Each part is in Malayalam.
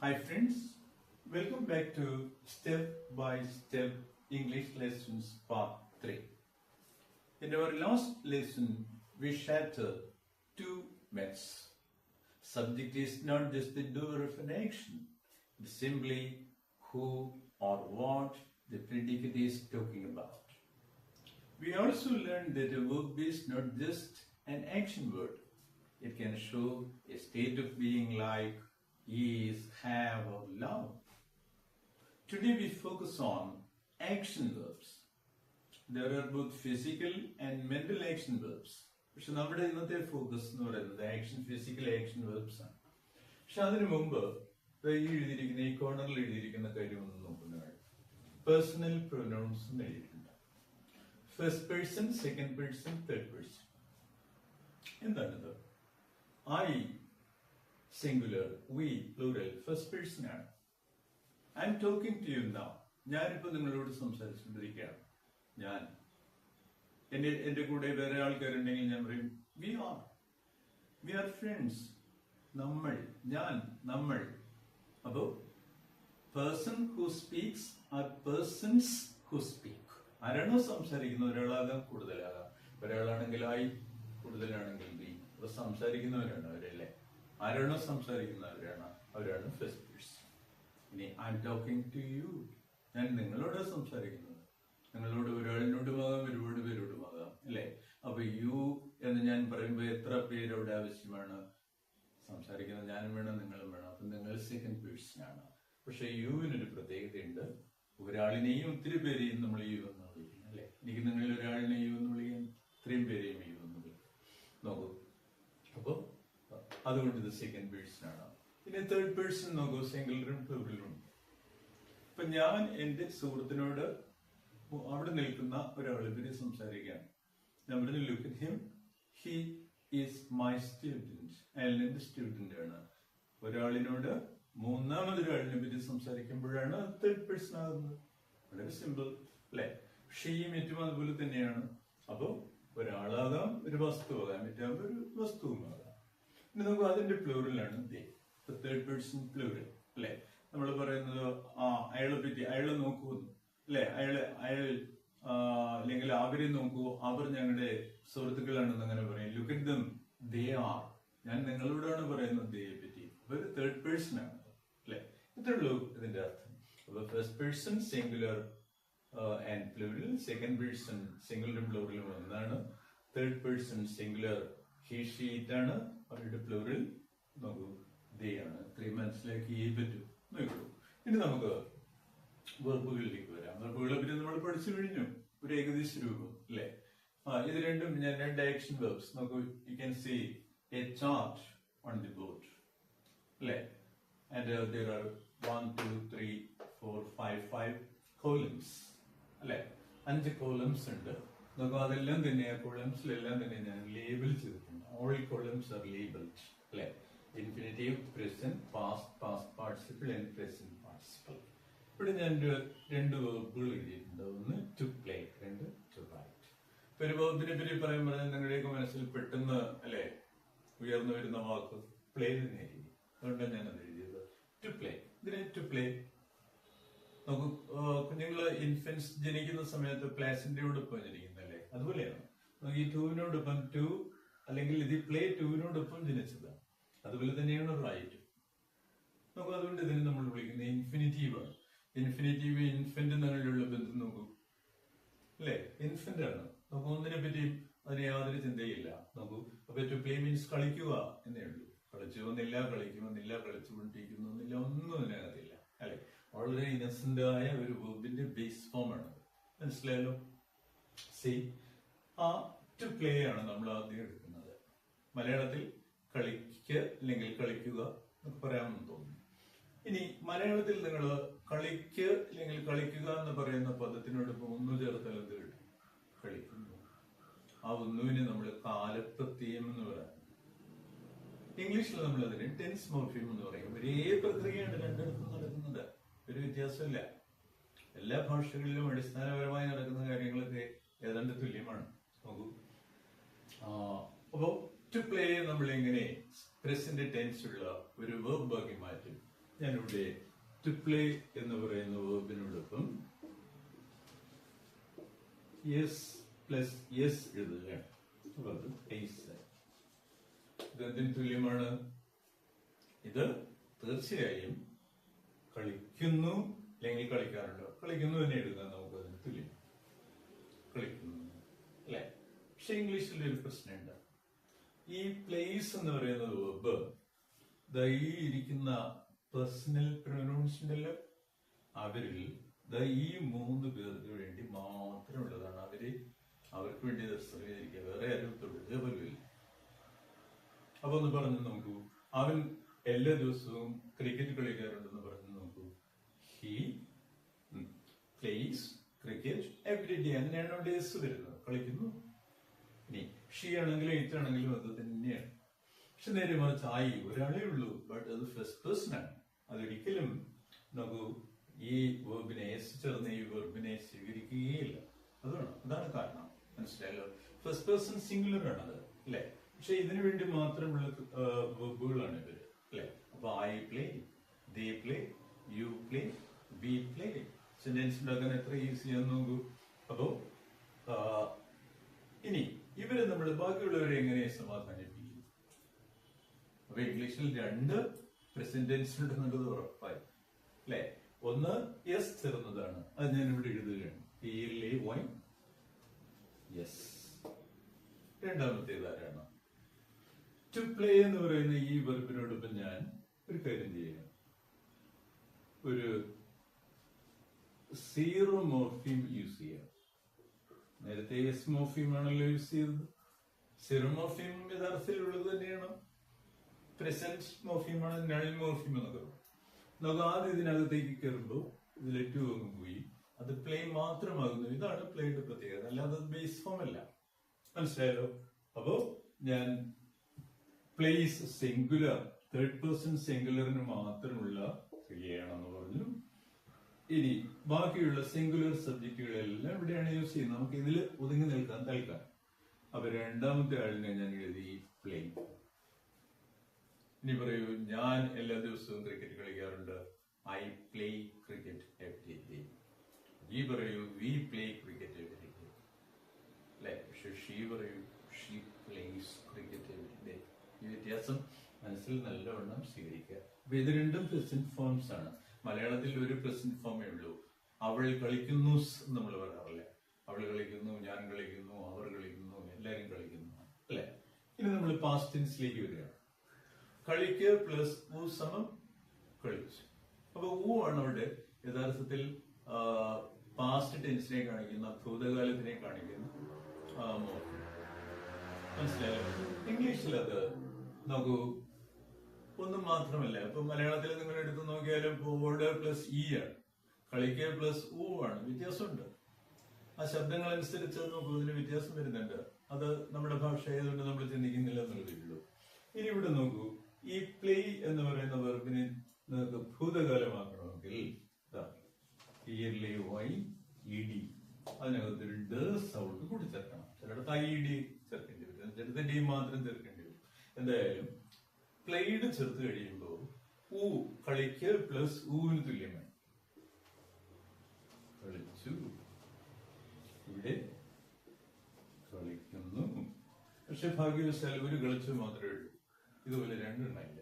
Hi friends, welcome back to Step by Step English Lessons Part 3. In our last lesson, we shattered two myths. Subject is not just the doer of an action, it's simply who or what the predicate is talking about. We also learned that a verb is not just an action word. It can show a state of being like is, have, or love. Today we focus on action verbs. There are both physical and mental action verbs. പക്ഷെ നമ്മുടെ ഇന്നത്തെ ഫോക്കസ് എന്ന് പറയുന്നത് ഫിസിക്കൽ ആക്ഷൻ വേർബ്സ് ആണ്. പക്ഷെ അതിനു മുമ്പ് ഈ കോർണറിൽ എഴുതിയിരിക്കുന്ന കാര്യം ഒന്ന് നോക്കുന്നത് പേഴ്സണൽ പ്രൊനൗൺസ് എന്ന് എഴുതിയിട്ടുണ്ട്. First person, second person, third person. എന്താണിത്? I singular, we plural, first person ആണ്. I'm talking to you now. ഞാനിപ്പോ നിങ്ങളോട് സംസാരിച്ചുകൊണ്ടിരിക്കുകയാണ്. ഞാൻ എന്റെ കൂടെ വേറെ ആൾക്കാരുണ്ടെങ്കിൽ ഞാൻ പറയും വി ആർ ഫ്രണ്ട്സ്. നമ്മൾ, ഞാൻ, നമ്മൾ. അപ്പോ person who speaks or persons who speak. ആരാണോ സംസാരിക്കുന്നത്, ഒരാളാകാം, കൂടുതലാകാം. ഒരാളാണെങ്കിൽ ഐ, കൂടുതലാണെങ്കിൽ ബി. അപ്പൊ സംസാരിക്കുന്നവരാണ് അവരല്ലേ. ആരാണോ സംസാരിക്കുന്നവരാണ് അവരാണ് ഫസ്റ്റ് പേഴ്സൺ. ഇനി I'm talking to you. ഞാൻ നിങ്ങളോട് സംസാരിക്കുന്നത്. നിങ്ങളോട് ഒരാളിനോടുമാകാം, ഒരുപാട് പേരോടുമാകാം, അല്ലെ? അപ്പൊ യു എന്ന് ഞാൻ പറയുമ്പോൾ എത്ര പേരോട് ആവശ്യമാണ്? സംസാരിക്കുന്ന ഞാനും വേണം, നിങ്ങളും വേണം. അപ്പൊ നിങ്ങൾ സെക്കൻഡ് പേഴ്സൺ ആണ്. പക്ഷെ യുവിനൊരു പ്രത്യേകതയുണ്ട്. ഒരാളിനെയും ഒത്തിരി പേരെയും നമ്മൾ യു എന്ന് വിളിക്കും, അല്ലെ? എനിക്ക് നിങ്ങളിൽ ഒരാളിനെ യു എന്ന് വിളിക്കാൻ, ഇത്രയും പേരെയും യു എന്ന് വിളിക്കും. നോക്കൂ, അപ്പൊ അതുകൊണ്ട് ഇത് സെക്കൻഡ് പേഴ്സൺ ആണ്. പിന്നെ തേർഡ് പേഴ്സൺ നോക്കൂ, സിംഗുലറും പ്ലൂറലും. ഇപ്പൊ ഞാൻ എന്റെ സുഹൃത്തിനോട് അവിടെ നിൽക്കുന്ന ഒരാളെ പറ്റി സംസാരിക്കുകയാണ്. ഞാൻ പറഞ്ഞു look at him, he is my student. അയാൾ എന്റെ സ്റ്റുഡന്റ് ആണ്. ഒരാളിനോട് മൂന്നാമതൊരാളിനെ പറ്റി സംസാരിക്കുമ്പോഴാണ് തേർഡ് പേഴ്സൺ ആകുന്നത്. വളരെ സിമ്പിൾ, അല്ലെ? ഷീയും ഏറ്റവും അതുപോലെ തന്നെയാണ്. അപ്പൊ ഒരാളാകാം, ഒരു വസ്തുവാകാം, മറ്റാകുമ്പോൾ ഒരു വസ്തുവുമാകാം. ഇനി നമുക്ക് അതിന്റെ പ്ലൂറലാണ് ദേ. തേർഡ് പേഴ്സൺ പ്ലൂറൽ, അല്ലെ? നമ്മൾ പറയുന്നത് അയാളെ പറ്റി, അയാളെ നോക്കൂ, അല്ലെ? അയാൾ അല്ലെങ്കിൽ അവരെ നോക്കൂ, അവർ ഞങ്ങളുടെ സുഹൃത്തുക്കളാണെന്ന് അങ്ങനെ പറയും. Look at dum, they are. ഞാൻ നിങ്ങളോടാണ് പറയുന്നത് ദേ പറ്റി. ഒരു തേർഡ് പേഴ്സൺ ആണ്, അല്ലെ? ഇത്രേ ഉള്ളൂ ഇതിന്റെ അർത്ഥം. അപ്പൊ first person singular and plural, second person സിംഗുലറും പ്ലൂറലും ഒന്നാണ്. Third person singular he, she, it ആണ്. അവരുടെ പ്ലൂറൽ നോക്കൂ, ദേ ആണ്. ഇത്രയും മനസ്സിലാക്കിയേ പറ്റൂ. നോക്കൂ, ഇനി നമുക്ക് വെർബുകളിലേക്ക് വരാം. വെർബുകളെ പറ്റി നമ്മൾ പഠിച്ചു കഴിഞ്ഞു, ഒരു ഏകദേശ രൂപം, അല്ലെ? ഇത് രണ്ടും ഞാൻ രണ്ട് ആക്ഷൻ വെർബ്സ് നോക്കൂ. You can see a chart on the board, അല്ലെ? ആൻഡ് there are 1 2 3 4 5 കോളംസ്, അല്ലെ? 5 കോളംസ് ഉണ്ട്. നോക്കൂ, അതെല്ലാം തന്നെ ആ കോളംസിലെല്ലാം തന്നെ ഞാൻ ലേബിൾ ചെയ്തിട്ടുണ്ട്. ഓൾ കോളംസ് ആർ ലേബിൾഡ്, അല്ലെ? Infinitive, present, past, past participle and present participle. ഇവിടെ ഞാൻ രണ്ട് വെർബുകൾ എഴുതിയിട്ടുണ്ട്. ഒന്ന് ടു പ്ലേ, രണ്ട് ടു റൈറ്റ്. ഇപ്പൊ ഒരു വെർബിനെ പറ്റി പറയുമ്പോൾ നിങ്ങളുടെയൊക്കെ മനസ്സിൽ പെട്ടെന്ന്, അല്ലെ, ഉയർന്നു വരുന്ന വാക്ക് പ്ലേ തന്നെ എഴുതി. അതുകൊണ്ടാണ് ഞാൻ അത് എഴുതിയത്, ടു പ്ലേ. ഇതിനെ ടു പ്ലേ നോക്കൂ, കുഞ്ഞുങ്ങള് ഇൻഫൻസ് ജനിക്കുന്ന സമയത്ത് പ്ലേസിന്റെയോടൊപ്പം ജനിക്കുന്നല്ലേ, അതുപോലെയാണ് ഈ ടൂവിനോടൊപ്പം ടു, അല്ലെങ്കിൽ ഇത് പ്ലേ ടൂവിനോടൊപ്പം ജനിച്ചതാണ്. അതുപോലെ തന്നെയാണ് റൈറ്റ്. നോക്കൂ, അതുകൊണ്ട് ഇതിനെ നമ്മൾ വിളിക്കുന്നത് ഇൻഫിനിറ്റീവ് ആണ്. ഇൻഫിനിറ്റീവ് ഇൻഫന്റ് തമ്മിലുള്ള ബന്ധം നോക്കൂ, അല്ലെ? ഇൻഫന്റ് ആണ്. നോക്കൂ, ഒന്നിനെ പറ്റിയും അതിന് യാതൊരു ചിന്തയില്ല. നോക്കൂ, അപ്പൊ ടു പ്ലേ മീൻസ് കളിക്കുക എന്നേ ഉള്ളൂ. കളിച്ചുവെന്നില്ല, കളിക്കുമെന്നില്ല, കളിച്ചുകൊണ്ടിരിക്കുന്നില്ല, ഒന്നും അതിനകത്തില്ല, അല്ലെ? വളരെ ഇന്നസെന്റ് ആയ ഒരു വെർബിന്റെ ബേസ് ഫോം ആണ്. മനസ്സിലായല്ലോ? സി, ആ ടു പ്ലേ ആണ് നമ്മൾ ആദ്യം എടുക്കുന്നത്. മലയാളത്തിൽ കളിക്കുക അല്ലെങ്കിൽ കളിക്കുക എന്നൊക്കെ പറയാമെന്ന് തോന്നുന്നു. ഇനി മലയാളത്തിൽ നിങ്ങൾ കളിക്ക് അല്ലെങ്കിൽ കളിക്കുക എന്ന് പറയുന്ന പദത്തിനോടൊപ്പം ഒന്നു ചേർത്താൽ എന്ത് കിട്ടും? കളിക്കുന്നു. ആ ഒന്നുവിനെ നമ്മൾ കാലപ്രത്യയം എന്ന് പറയാം. ഇംഗ്ലീഷിൽ നമ്മൾ അതിന് ടെൻസ് മോർഫിയം എന്ന് പറയും. ഒരേ പ്രക്രിയയാണ് രണ്ടിടത്തും നടക്കുന്നത്, ഒരു വ്യത്യാസമില്ല. എല്ലാ ഭാഷകളിലും അടിസ്ഥാനപരമായി നടക്കുന്ന കാര്യങ്ങളൊക്കെ ഏതാണ്ട് തുല്യമാണ്. നോക്കൂ, അപ്പോ ടു പ്ലേ നമ്മൾ എങ്ങനെ പ്രസന്റ് ടെൻസ് ഉള്ള ഒരു വെർബ് ആക്കി മാറ്റും? ഞാനിവിടെ ടു പ്ലേ എന്ന് പറയുന്ന വേർബിനോടൊപ്പം യെസ് പ്ലസ് യെസ് എഴുതുകയാണ്. അപ്പൊ അത് പ്ലേസ്. ഇതെന്തിന് തുല്യമാണ്? ഇത് തീർച്ചയായും കളിക്കുന്നു അല്ലെങ്കിൽ കളിക്കാറുണ്ടോ? കളിക്കുന്നു തന്നെ എടുക്കാൻ നമുക്ക് അതിന് തുല്യം. കളിക്കുന്നു അല്ലെ? പക്ഷെ ഇംഗ്ലീഷിൽ ഒരു പ്രശ്നമുണ്ട്. ഈ പ്ലേസ് എന്ന് പറയുന്ന വെർബ് ഈ ഇരിക്കുന്ന പേഴ്സണൽ പ്രൊനൗൺസ് ഉണ്ടല്ലോ, അവരിൽ ഈ 3 പേർക്ക് വേണ്ടി മാത്രമുള്ളതാണ്. അവർക്ക് വേണ്ടി ശ്രമിച്ചിരിക്കുക, വേറെ ആരും തൊടുക പോലുമില്ല. അപ്പൊ ഒന്ന് പറഞ്ഞു നോക്കൂ, അവൻ എല്ലാ ദിവസവും ക്രിക്കറ്റ് കളിക്കാറുണ്ടെന്ന് പറഞ്ഞു നോക്കൂ. He place cricket every day. അങ്ങനെയാണ് ഡേസ് വരുന്നത്, കളിക്കുന്നു. ഇനി ഷീ ആണെങ്കിലും ഇറ്റ് ആണെങ്കിലും അത് തന്നെയാണ്. പക്ഷെ നേരെ മറിച്ച് ഒരാളേ ഉള്ളൂ, ബട്ട് അത് ഫസ്റ്റ് പേഴ്സൺ ആണ്. അതൊരിക്കലും നോക്കൂ ഈ വെർബിനെ ചേർന്ന ഈ വെർബിനെ സ്വീകരിക്കുകയില്ല. അതാണ് കാരണം. മനസ്സിലായല്ലോ? ഫസ്റ്റ് പേഴ്സൺ സിംഗുലർ ആണത് അല്ലെ? പക്ഷെ ഇതിനു വേണ്ടി മാത്രമുള്ള വെർബുകളാണ് ഇവര് അല്ലെ? അപ്പൊ I play, they play, you play, V play. Sentence ഉണ്ടാക്കാൻ എത്ര ഈസിയാന്ന് നോക്കൂ. അപ്പോ ഇനി ഇവരെ നമ്മൾ ബാക്കിയുള്ളവരെ എങ്ങനെ സമാധാനിപ്പിക്കും? അപ്പൊ ഇംഗ്ലീഷിൽ 2 പ്രസന്റ് ടെൻസ് ഉണ്ടെന്നുള്ളത് ഉറപ്പായി അല്ലെ? ഒന്ന് യെസ് ചേർന്നതാണ്, അത് ഞാൻ ഇവിടെ എഴുതുകയാണ്. Why yes. രണ്ടാമത്തേത് ആരാണ്? ടു പ്ലേ എന്ന് പറയുന്ന ഈ വെർബിനോടൊപ്പം ഞാൻ ഒരു കാര്യം ചെയ്യാം. ഒരു സീറോ മോർഫീം യൂസ് ചെയ്യാം. നേരത്തെ എസ് മോർഫീം ആണല്ലോ യൂസ് ചെയ്തത്. സീറോ മോർഫീം യഥാർത്ഥത്തിലുള്ളത് തന്നെയാണ്. പ്രസന്റ് മോർഫീമാണ് നൾ മോർഫീം എന്നൊക്കെ. നമുക്ക് ആദ്യം ഇതിനകത്തേക്ക് കയറുമ്പോൾ ഇതിലെ ടു അങ്ങ് പോയി, അത് പ്ലേ മാത്രമാകുന്നു. ഇതാണ് പ്ലേയുടെ പ്രത്യേകത, അല്ലാതെ ബേസ് ഫോം അല്ല. മനസ്സിലായല്ലോ? അപ്പോ ഞാൻ പ്ലേസ് സിംഗുലർ, തേർഡ് പേഴ്സൺ സിംഗുലറിന് മാത്രമുള്ള ക്രിയയാണെന്ന് പറഞ്ഞു. ഇനി ബാക്കിയുള്ള സിംഗുലർ സബ്ജക്റ്റുകളെല്ലാം ഇവിടെയാണ് യൂസ് ചെയ്യുന്നത്. നമുക്ക് ഇതിൽ ഒതുങ്ങി നിൽക്കാൻ തൽക്കാൻ. അപ്പൊ രണ്ടാമത്തെ ആളിനെ ഞാൻ എഴുതി പ്ലേ. ഇനി പറയൂ, ഞാൻ എല്ലാ ദിവസവും ക്രിക്കറ്റ് കളിക്കാറുണ്ട്. I play cricket every day. ഈ പറയൂ, V play cricket every day അല്ലെ? പക്ഷെ ഷീ പറയൂ, she place cricket every day. ഈ വ്യത്യാസം മനസ്സിൽ നല്ലവണ്ണം സ്വീകരിക്കുക. അപ്പൊ ഇത് രണ്ടും പ്രസന്റ് ഫോംസ് ആണ്. മലയാളത്തിൽ ഒരു പ്രസന്റ് ഫോമേ ഉള്ളൂ. അവൾ കളിക്കുന്നു നമ്മൾ പറയാറില്ല. അവൾ കളിക്കുന്നു, ഞാൻ കളിക്കുന്നു, അവർ കളിക്കുന്നു, എല്ലാരും കളിക്കുന്നു അല്ലെ? ഇനി നമ്മൾ പാസ്റ്റ് ടെൻസിലേക്ക് വരികയാണ്. കളിക്ക് പ്ലസ് ഊ സമം കളിച്ചു. അപ്പൊ ഊ ആണ് അവിടെ യഥാർത്ഥത്തിൽ പാസ്റ്റ് ടെൻസിനെ കാണിക്കുന്ന, ഭൂതകാലത്തിനെ കാണിക്കുന്ന മോർഫിം. മനസ്സിലായോ? ഇംഗ്ലീഷിൽ അത് നോക്കൂ ഒന്നും മാത്രമല്ല. ഇപ്പൊ മലയാളത്തിൽ നിങ്ങൾ എടുത്തു നോക്കിയാലും ഓട് പ്ലസ് ഇ ആണ്, കളിക്ക് പ്ലസ് ഊ ആണ്. വ്യത്യാസമുണ്ട്. ആ ശബ്ദങ്ങൾ അനുസരിച്ച് നോക്കൂ, ഇതിന് വ്യത്യാസം വരുന്നുണ്ട്. അത് നമ്മുടെ ഭാഷ ആയതുകൊണ്ട് നമ്മൾ ചിന്തിക്കുന്നില്ല എന്നുള്ളതേ ഉള്ളൂ. ഇനി ഇവിടെ നോക്കൂ, ഈ പ്ലേ എന്ന് പറയുന്ന വെർബിനെ നിങ്ങൾക്ക് ഭൂതകാലമാക്കണമെങ്കിൽ വൈ ഇ ഡി അതിനകത്ത് ഒരു ഡ സൗണ്ട് കൂടി ചേർക്കണം. ചിലടത്ത് ഐ ഡി ചേർക്കേണ്ടി വരും, ചിലടത്ത് ഡി മാത്രം ചേർക്കേണ്ടി വരും. എന്തായാലും പ്ലേഡ് ചേർത്ത് കഴിയുമ്പോൾ ഊ, കളിക്ക് പ്ലസ് ഊവിന് തുല്യമായി. കളിച്ചു, ഇവിടെ കളിക്കുന്നു. പക്ഷെ ഭാഗ്യവശാൽ ഒരു കളിച്ചു മാത്രമേ ഉള്ളൂ. ഇതുപോലെ രണ്ടെണ്ണമില്ല.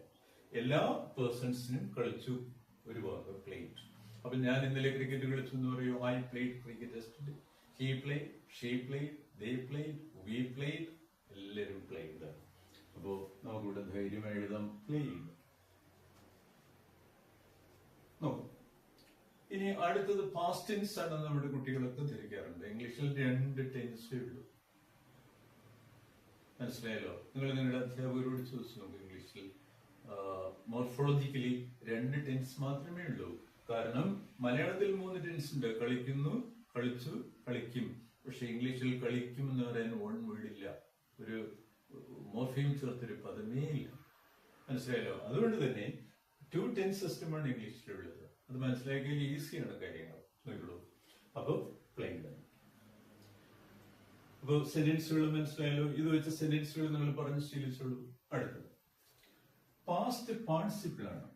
എല്ലാ പേഴ്സൺസിനും കളിച്ചു ഒരു വാക്ക് പ്ലേഡ്. അപ്പൊ ഞാൻ ഇന്നലെ ക്രിക്കറ്റ് കളിച്ചു എന്ന് പറയൂ, I played cricket yesterday. He played, she played, they played, we played. എല്ലാവരും പ്ലേഡ്. അപ്പോ നമുക്കിവിടെ ധൈര്യമായി എഴുതാം പ്ലേഡ്. നോക്കൂ, ഇനി അടുത്തത് പാസ്റ്റ് ടെൻസ് ആണ്. നമ്മുടെ കുട്ടികളൊക്കെ ധരിക്കാറുണ്ട്. ഇംഗ്ലീഷിൽ 2 ടെൻസേ ഉള്ളൂ. മനസ്സിലായല്ലോ? നിങ്ങൾ നിങ്ങളുടെ അധ്യാപകരോട് ചോദിച്ചു നോക്കും. ഇംഗ്ലീഷിൽ മോർഫോളജിക്കലി 2 ടെൻസ് മാത്രമേ ഉള്ളൂ. കാരണം മലയാളത്തിൽ 3 ടെൻസ് ഉണ്ട്. കളിക്കുന്നു, കളിച്ചു, കളിക്കും. പക്ഷെ ഇംഗ്ലീഷിൽ കളിക്കും എന്ന് പറയാൻ 1 വേർഡ് ഇല്ല. ഒരു മോർഫീം ചേർത്തൊരു പദമേ ഇല്ല. മനസ്സിലായല്ലോ? അതുകൊണ്ട് തന്നെ 2 ടെൻസ് സിസ്റ്റമാണ് ഇംഗ്ലീഷിലുള്ളത്. അത് മനസ്സിലാക്കിയാൽ ഈസിയാണ് കാര്യങ്ങൾ. അപ്പൊ പ്ലെയിൻ. അപ്പൊ സെന്റൻസുകൾ മനസ്സിലായല്ലോ? ഇത് വെച്ച് സെന്റൻസുകൾ നിങ്ങൾ പറഞ്ഞ് ശീലിച്ചോളൂ. അടുത്തത് പാസ്റ്റ് പാർട്ടിസിപ്പിൾ ആണ്.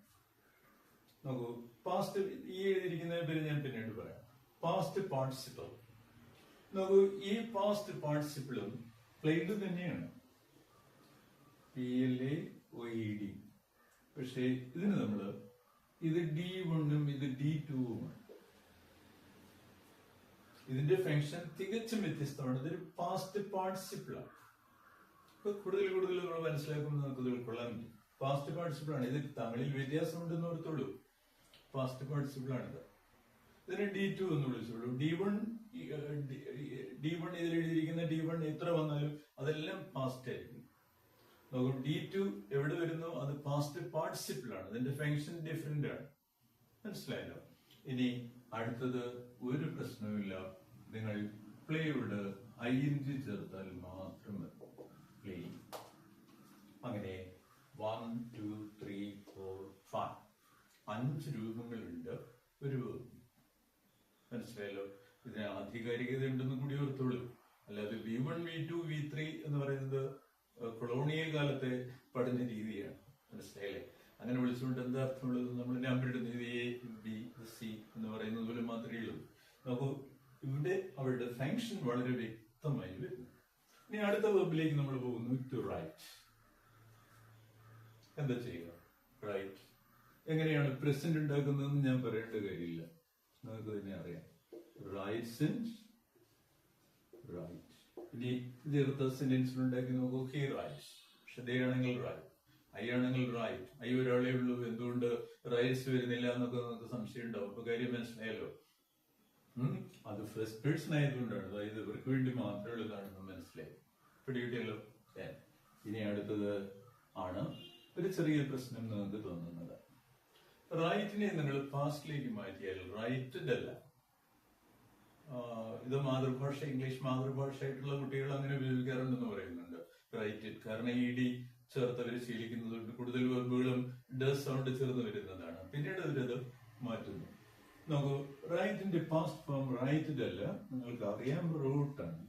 നോക്കൂ, പാസ്റ്റ് ഈ എഴുതിയിരിക്കുന്നതിനെ പേര് ഞാൻ പിന്നീട് പറയാം. Past participle. നോക്കൂ, ഈ പാസ്റ്റ് പാർട്ടിസിപ്പിളും പ്ലെയിൻഡ് തന്നെയാണ്, PLAOED. പക്ഷേ ഇതിന് നമ്മള് ഇത് D1ഉം ഇത് D2ഉമാണ്. ഇതിന്റെ ഫംഗ്ഷൻ തികച്ചും വ്യത്യസ്തമാണ്. ഇതൊരു പാസ്റ്റ് പാർട്ടിസിപ്പിൾ ആണ്. ഇപ്പൊ കൂടുതൽ നമ്മൾ മനസ്സിലാക്കുമ്പോൾ നമുക്ക് ഇത് ഉൾക്കൊള്ളാൻ പറ്റും. പാസ്റ്റ് പാർട്ടിസിപ്പിൾ ആണ്. ഇത് തമിഴിൽ വ്യത്യാസം ഉണ്ടെന്ന് ഓർത്തോളൂ. പാസ്റ്റ് പാർട്ടിസിപ്പിൾ ആണിത്. ഇതിനെ D2 എന്ന് വിളിച്ചോളൂ. D1 ഇതിൽ എഴുതിയിരിക്കുന്ന D1 എത്ര വന്നാലും അതെല്ലാം പാസ്റ്റ് ആയിരിക്കും. നോക്കൂ, D2 എവിടെ വരുന്നു? അത് പാസ്റ്റ് പാർട്ടിസിപ്പിൾ ആണ്. അതിന്റെ ഫംഗ്ഷൻ ഡിഫറെന്റ് ആണ്. മനസ്സിലായല്ലോ? ഇനി അടുത്തത് ഒരു പ്രശ്നവുമില്ല. നിങ്ങൾ പ്ലേയോട് ING ചേർത്താൽ മാത്രം മതി. പ്ലേ. അങ്ങനെ 1, 2, 3, 4, 5 5 രൂപങ്ങളുണ്ട് ഒരു വേർബ്. മനസ്സിലായല്ലോ? ഇതിന് ആധികാരികത ഉണ്ടെന്ന് കൂടി ഓർത്തോളൂ. അല്ലാതെ V1, V2, V3 എന്ന് പറയുന്നത് കൊളോണിയൽ കാലത്തെ പഠന രീതിയാണ്. മനസ്സിലായില്ലേ? അങ്ങനെ വിളിച്ചുകൊണ്ട് എന്താ അർത്ഥമുള്ളത്? നമ്മൾ നമ്പർ ഇടുന്നത് A, B, C എന്ന് പറയുന്നത് പോലെ മാത്രമേ ഉള്ളൂ. നോക്കൂ, ഇവിടെ അവരുടെ ഫംഗ്ഷൻ വളരെ വ്യക്തമായി വരുന്നു. ഇനി അടുത്ത വെർബിലേക്ക് നമ്മൾ പോകുന്നു. To write. എന്താ ചെയ്യുക? റൈറ്റ്. എങ്ങനെയാണ് പ്രസന്റ് ഉണ്ടാക്കുന്നതെന്ന് ഞാൻ പറയേണ്ട കാര്യമില്ല, നമുക്ക് തന്നെ അറിയാം. Writes and write. ഇനി ചേർത്ത സെന്റൻസിൽ ഉണ്ടാക്കി നോക്കൂ. He writes. പക്ഷെ ദേ ആണെങ്കിൽ റൈറ്റ്, ഐ ആണെങ്കിൽ റൈറ്റ്. ഐ ഒരാളെ ഉള്ളൂ, എന്തുകൊണ്ട് റൈറ്റ്സ് വരുന്നില്ല എന്നൊക്കെ നമുക്ക് സംശയം ഉണ്ടാവും. അപ്പൊ കാര്യം മനസ്സിലായല്ലോ. അത് ഫസ്റ്റ് പേഴ്സൺ ആയതുകൊണ്ടാണ്, അതായത് ഇവർക്ക് വേണ്ടി മാത്രമേ ഉള്ളതാണെന്ന് മനസ്സിലായി. പിടികിട്ടിയല്ലോ. ഇനി അടുത്തത് ആണ് ഒരു ചെറിയ പ്രശ്നം നിങ്ങൾക്ക് തോന്നുന്നത്. റൈറ്റിനെ നിങ്ങൾ പാസ്റ്റിലേക്ക് മാറ്റിയാൽ റൈറ്റഡ് അല്ല. ഇത് മാതൃഭാഷ, ഇംഗ്ലീഷ് മാതൃഭാഷ ആയിട്ടുള്ള കുട്ടികൾ അങ്ങനെ ഉപയോഗിക്കാറുണ്ടെന്ന് പറയുന്നുണ്ട്. റൈറ്റഡ്. കാരണം ED ചേർത്തവർ ശീലിക്കുന്നത് കൂടുതൽ വെർബുകളും സൗണ്ട് ചേർന്ന് വരുന്നതാണ്. പിന്നീട് അവരത് മാറ്റുന്നു. നോക്കൂ, റൈറ്റിന്റെ പാസ്റ്റ് ഫോം റൈറ്റഡ് അല്ല, നിങ്ങൾക്ക് അറിയാം, റൂട്ടാണ്.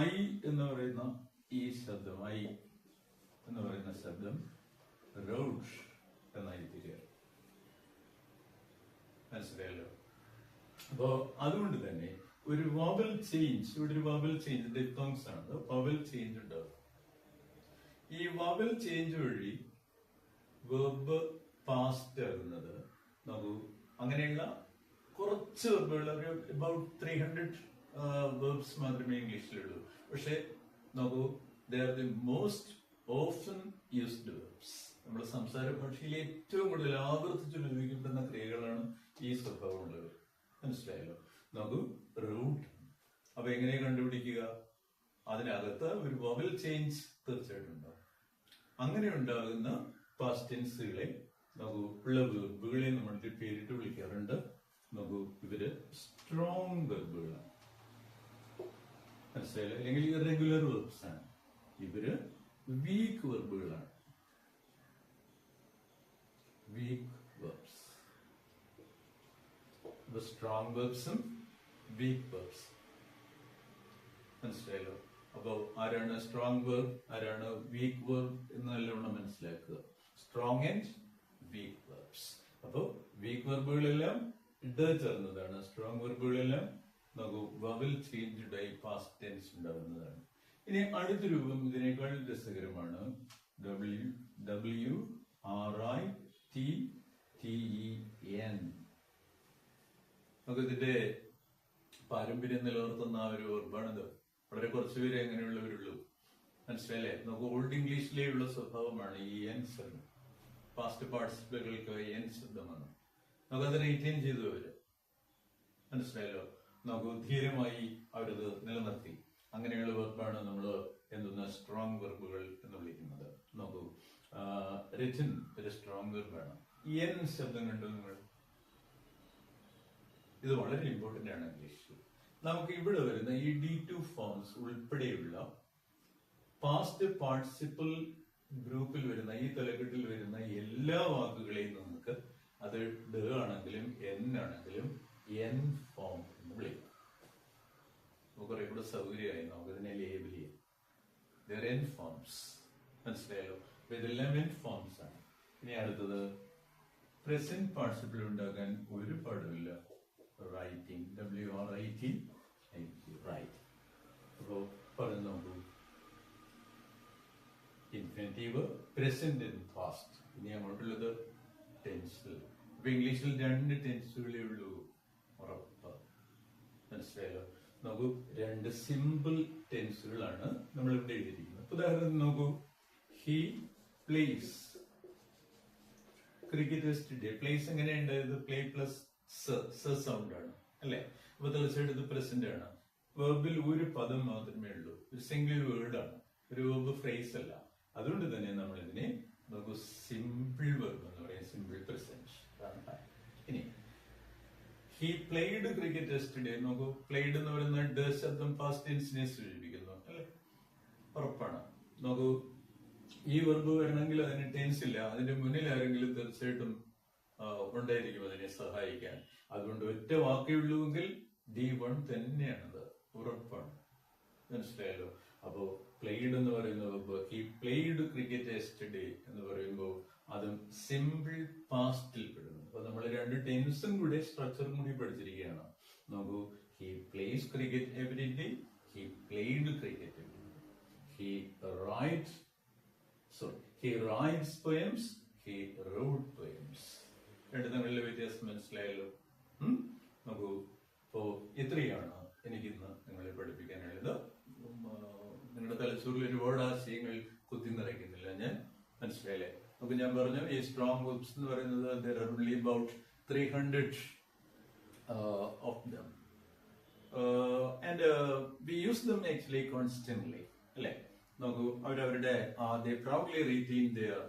ഐ എന്ന് പറയുന്ന ഈ ശബ്ദം, ഐ എന്ന് പറയുന്ന ശബ്ദം റോഡ് എന്നായി തിരികെ. മനസ്സിലായല്ലോ? അപ്പോ അതുകൊണ്ട് തന്നെ ഒരു വവൽ ചേഞ്ച്, ഇവിടെ ഒരു വവൽ ചേഞ്ച് ഡിഫ്തോങ്സ് ആണ്, വവൽ ചേഞ്ച് ഉണ്ടാവും. ഈ വവൽ ചേഞ്ച് വഴി വെർബ് പാസ്റ്റ് ആകുന്നത് നോക്കൂ. അങ്ങനെയുള്ള കുറച്ച് വെർബുകൾ, ഒരു അബൌട്ട് 300 വെർബ്സ് മാത്രമേ ഇംഗ്ലീഷിലുള്ളൂ. പക്ഷെ നോക്കൂ, they are the most often used verbs. നമ്മുടെ സംസാര ഭാഷയിൽ ഏറ്റവും കൂടുതൽ ആവർത്തിച്ച് ഉപയോഗിക്കപ്പെടുന്ന ക്രിയകളാണ് ഈ സ്വഭാവമുള്ളവർ. മനസ്സിലായല്ലോ? നോക്കൂ, റൂട്ട്. അപ്പൊ എങ്ങനെ കണ്ടുപിടിക്കുക? അതിനകത്ത് ഒരു വവൽ ചേഞ്ച് തീർച്ചയായിട്ടും ഉണ്ടാവും. അങ്ങനെ ഉണ്ടാകുന്ന പാസ്റ്റ് ടെൻസുകളെ നോക്കൂ, ഉള്ള വെർബുകളെ നമ്മൾ പേരിട്ട് വിളിക്കാറുണ്ട്. നോക്കൂ, ഇവര് സ്ട്രോങ് വെർബുകളാണ്. മനസ്സിലായില്ല? അല്ലെങ്കിൽ ഇറഗുലർ വെർബ്സ് ആണ്. ഇവര് വീക്ക് വെർബുകളാണ്. Weak verbs. സ്ട്രോങ് വെർബ്സും വീക്ക് വെർബ്സ്. മനസ്സിലായല്ലോ? അപ്പൊ ആരാണ് സ്ട്രോങ് വെർബ്, ആരാണ് വീക്ക് വെർബ് എന്ന് നല്ലവണ്ണം മനസ്സിലാക്കുക. Strong and weak verbs. അപ്പൊ വീക്ക് വെർബുകളെല്ലാം ചേർന്നതാണ്. സ്ട്രോങ് വെർബുകളെല്ലാം നമുക്ക് വവൽ ചേഞ്ച്ഡ് ആയി പാസ്റ്റ് ടെൻസ് ഉണ്ടാകുന്നതാണ്. ഇനി അടുത്ത രൂപം ഇതിനേക്കാൾ രസകരമാണ്. WRITTEN. നമുക്ക് ഇതിന്റെ പാരമ്പര്യം നിലനിർത്തുന്ന ആ ഒരു വെർബാണിത്. വളരെ കുറച്ചുപേരെ അങ്ങനെയുള്ളവരുള്ളൂ. മനസ്സിലായില്ലേ? നമുക്ക് ഓൾഡ് ഇംഗ്ലീഷിലേ ഉള്ള സ്വഭാവമാണ് ഈ എൻ ശബ്ദം. പാസ്റ്റ് പാർട്ടിസിപ്പിളുകൾക്ക് എൻ ശബ്ദമാണ്. നമുക്കത് റീറ്റെയിൻ ചെയ്തു അവര്. മനസ്സിലായല്ലോ? നമുക്ക് ധീരമായി അവരത് നിലനിർത്തി. അങ്ങനെയുള്ള വെർബാണ് നമ്മൾ എന്തെന്ന സ്ട്രോങ് വെർബുകൾ എന്ന് വിളിക്കുന്നത്. നോക്കൂ, റിറ്റൻ ഒരു സ്ട്രോങ് വെർബാണ്. എൻ ശബ്ദം കണ്ടു നിങ്ങൾ? ഇത് വളരെ ഇമ്പോർട്ടന്റ് ആണ് ഇംഗ്ലീഷിൽ. നമുക്ക് ഇവിടെ വരുന്ന ഈ D2 ഫോംസ് ഉൾപ്പെടെയുള്ള പാസ്റ്റ് പാർട്ടിസിപ്പിൾ ഗ്രൂപ്പിൽ വരുന്ന, ഈ തലക്കെട്ടിൽ വരുന്ന എല്ലാ വാക്കുകളെയും നമുക്ക് അത് ഡ ആണെങ്കിലും എൻ ആണെങ്കിലും എൻ ഫോം എന്ന് വിളിക്കാം. കുറെ കൂടെ സൗകര്യമായി നമുക്ക് ഇതിനെ ലേബിൾ ചെയ്യാം. N forms. മനസ്സിലായല്ലോ? അപ്പൊ ഇതെല്ലാം എൻ ഫോംസ് ആണ്. ഇനി അടുത്തത് പ്രസന്റ് പാർട്ടിസിപ്പിൾ ഉണ്ടാക്കാൻ ഒരു പാടുമില്ല. Writing, WRIT, right. അപ്പോ പറഞ്ഞു നോക്കൂ. Infinitive, present and past. ഇനി അങ്ങോട്ടുള്ളത് ടെൻസ്. ഇപ്പൊ ഇംഗ്ലീഷിൽ 2 ടെൻസുകളേ ഉള്ളൂ, ഉറപ്പ്. മനസ്സിലായല്ലോ? നോക്കൂ, 2 സിമ്പിൾ ടെൻസുകളാണ് നമ്മൾ ഇവിടെ എഴുതിയിരിക്കുന്നത്. ഉദാഹരണത്തിന് നോക്കൂ, he place cricket yesterday. Place എങ്ങനെയുണ്ട്? ഇത് പ്ലേ പ്ലസ് സൗണ്ട് ആണ് അല്ലെ? അപ്പൊ തീർച്ചയായിട്ടും ഇത് പ്രസന്റ് ആണ്. വെർബിൽ ഒരു പദം മാത്രമേ ഉള്ളൂ, ഒരു സിംഗിൾ വേർഡ് ആണ്, ഒരു വെർബ് ഫ്രേസ് അല്ല. അതുകൊണ്ട് തന്നെ നമ്മൾ ഇതിനെ നോക്കൂ സിമ്പിൾ വെർബ് എന്ന് പറയാം, സിമ്പിൾ പ്രസന്റ്. ഇനി ഹി പ്ലേഡ് ക്രിക്കറ്റ് യെസ്റ്റർഡേ. നോക്കൂ, പ്ലേഡ് എന്ന് പറയുന്ന ഡ ശബ്ദം പാസ്റ്റ് ടെൻസിനെ സൂചിപ്പിക്കുന്നു അല്ലെ? ഉറപ്പാണ്. നോക്കൂ, ഈ വെർബ് വരണമെങ്കിൽ അതിന് ടെൻസ് ഇല്ല, അതിന്റെ മുന്നിൽ ആരെങ്കിലും തീർച്ചയായിട്ടും ഉണ്ടായിരിക്കും അതിനെ സഹായിക്കാൻ. അതുകൊണ്ട് ഒറ്റ വാക്കേ ഉള്ളൂവെങ്കിൽ D1 തന്നെയാണത്, ഉറപ്പാണ്. മനസ്സിലായല്ലോ? അപ്പോ പ്ലേഡ് എന്ന് പറയുന്ന verb, he played cricket yesterday എന്ന് പറയുമ്പോൾ അതും സിമ്പിൾ പാസ്റ്റിൽ പെടുന്നു. അപ്പൊ നമ്മൾ 2 ടെൻസും കൂടെ സ്ട്രക്ചറും കൂടി പഠിച്ചിരിക്കുകയാണ്. നോക്കൂ, he place cricket every day, he played cricket every day. He rights poems, he road poems. 2 തമ്മിലുള്ള വ്യത്യാസം മനസ്സിലായല്ലോ? നോക്കൂ, അപ്പോ ഇത്രയാണ് എനിക്കിന്ന് നിങ്ങളെ പഠിപ്പിക്കാനുള്ളത്. നിങ്ങളുടെ തലച്ചോറിൽ ഒരുപാട് ആശയങ്ങൾ കുത്തി നിറയ്ക്കുന്നില്ല ഞാൻ, മനസ്സിലായില്ലേ? അപ്പൊ ഞാൻ പറഞ്ഞു, ഈ സ്ട്രോങ് വെർബ്സ് എന്ന് പറയുന്നത് there are only about 300 of them and we use them actually constantly അല്ലെ? നോക്കൂ, അവരവരുടെ they proudly retain their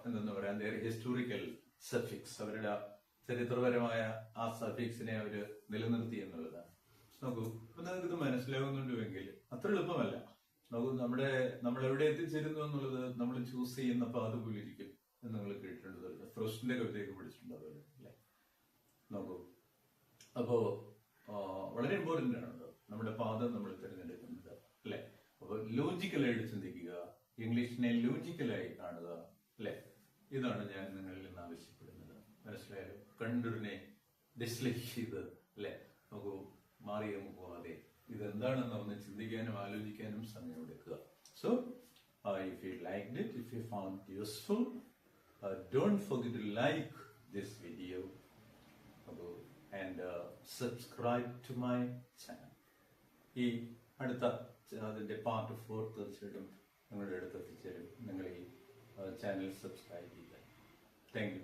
എന്താ പറയാ, their historical suffix, അവരുടെ ചരിത്രപരമായ ആ സഫിക്സിനെ അവര് നിലനിർത്തി എന്നുള്ളതാണ്. നോക്കൂ, ഇപ്പൊ നിങ്ങൾക്ക് ഇത് മനസ്സിലാകുന്നുണ്ടെങ്കിൽ അത്ര എളുപ്പമല്ല. നോക്കൂ, നമ്മൾ എവിടെ എത്തിച്ചേരുന്നു എന്നുള്ളത് നമ്മൾ ചൂസ് ചെയ്യുന്ന പാത പോലെ ഇരിക്കും എന്ന് നിങ്ങൾ കേട്ടിട്ടുണ്ട്. ഫ്രോസ്റ്റിന്റെ കവിതയൊക്കെ പഠിച്ചിട്ടുണ്ടാവുമല്ലോ അല്ലെ? നോക്കൂ, അപ്പോ വളരെ ഇമ്പോർട്ടന്റ് ആണ് നമ്മുടെ പാത നമ്മൾ തിരഞ്ഞെടുക്കുന്നത് അല്ലെ? അപ്പൊ ലോജിക്കലായിട്ട് ചിന്തിക്കുക, ഇംഗ്ലീഷിനെ ലോജിക്കലായി കാണുക അല്ലെ? ഇതാണ് ഞാൻ നിങ്ങളിൽ നിന്ന് ആവശ്യപ്പെടുന്നത്. മനസ്സിലായാലും? കണ്ടൂരിനെ ഡിസ്ലൈക്ക് ചെയ്ത് അല്ലെ? നോക്കൂ, മാറിയും പോവാതെ ഇതെന്താണെന്ന് ഒന്ന് ചിന്തിക്കാനും ആലോചിക്കാനും സമയമെടുക്കുക. So if you liked it, if you found it useful, don't forget to like this video and subscribe to my channel. ഈ അടുത്ത അതിന്റെ പാർട്ട് 4 തീർച്ചയായിട്ടും നിങ്ങളുടെ അടുത്ത് എത്തിച്ചേരും. നിങ്ങൾ ഈ ചാനൽ സബ്സ്ക്രൈബ് ചെയ്യുക. Thank you.